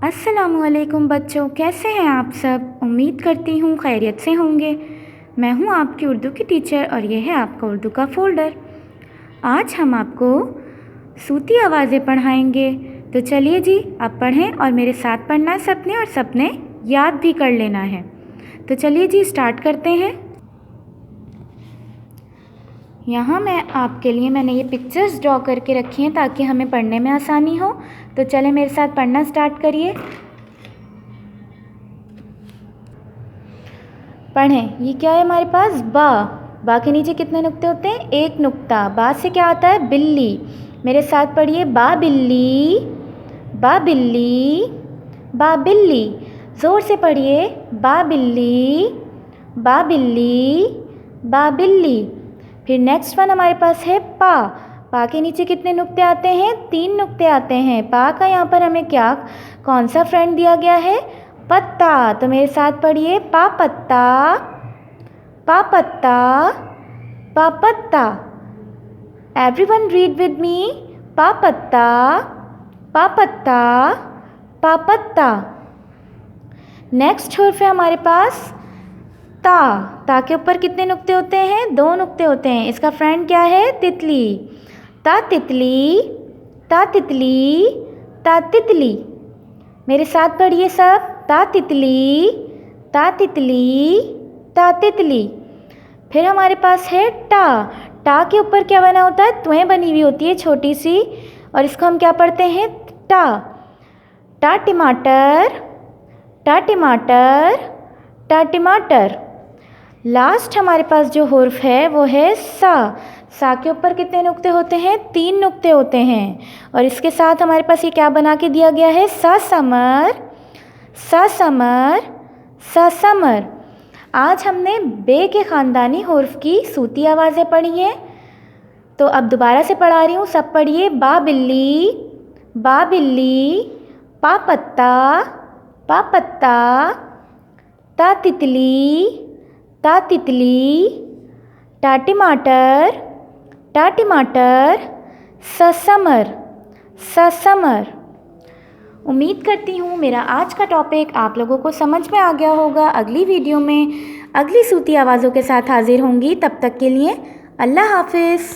अस्सलामुअलैकुम बच्चों, कैसे हैं आप सब। उम्मीद करती हूँ खैरियत से होंगे। मैं हूँ आपकी उर्दू की टीचर और ये है आपका उर्दू का फ़ोल्डर। आज हम आपको सूती आवाज़ें पढ़ाएंगे, तो चलिए जी आप पढ़ें और मेरे साथ पढ़ना है सपने, और सपने याद भी कर लेना है। तो चलिए जी स्टार्ट करते हैं। यहाँ मैंने ये पिक्चर्स ड्रॉ करके रखी हैं ताकि हमें पढ़ने में आसानी हो। तो चलें मेरे साथ पढ़ना स्टार्ट करिए। पढ़ें। ये क्या है हमारे पास? बा के नीचे कितने नुक्ते होते हैं? एक नुक्ता। बा से क्या आता है? बिल्ली। मेरे साथ पढ़िए, बा बिल्ली, बा बिल्ली, बा बिल्ली। ज़ोर से पढ़िए, बा बिल्ली, बा बिल्ली, बा बिल्ली। फिर नेक्स्ट वन हमारे पास है पा के नीचे कितने नुक्ते आते हैं? 3 नुक्ते आते हैं। पा का यहाँ पर हमें कौन सा फ्रेंड दिया गया है? पत्ता। तो मेरे साथ पढ़िए, पा पत्ता, पा पत्ता, पा पत्ता। एवरीवन रीड विद मी, पा पत्ता, पा पत्ता, पा पत्ता। नेक्स्ट हर्फ है हमारे पास ता के ऊपर कितने नुक्ते होते हैं? 2 नुक्ते होते हैं। इसका फ्रेंड क्या है? तितली। ता तितली, ता तितली, ता तितली। मेरे साथ पढ़िए सब, ता तितली, ता तितली, ता तितली। फिर हमारे पास है टा के ऊपर क्या बना होता है? त्वें बनी हुई होती है छोटी सी, और इसको हम क्या पढ़ते हैं? टा टमाटर, टा टमाटर, टा टमाटर। लास्ट हमारे पास जो हर्फ है वो है सा के ऊपर कितने नुक्ते होते हैं? 3 नुक्ते होते हैं, और इसके साथ हमारे पास ये क्या बना के दिया गया है? सा समर, सा समर, सा समर। आज हमने बे के ख़ानदानी हर्फ की सूती आवाज़ें पढ़ी हैं। तो अब दोबारा से पढ़ा रही हूँ, सब पढ़िए। बा बिल्ली, बा बिल्ली, पा पत्ता, पा पत्ता, ता तितली, ता तितली, टा टमाटर, टा टमाटर, सा समर, सा समर। उम्मीद करती हूँ मेरा आज का टॉपिक आप लोगों को समझ में आ गया होगा। अगली वीडियो में अगली सूती आवाज़ों के साथ हाजिर होंगी। तब तक के लिए अल्लाह हाफिज़।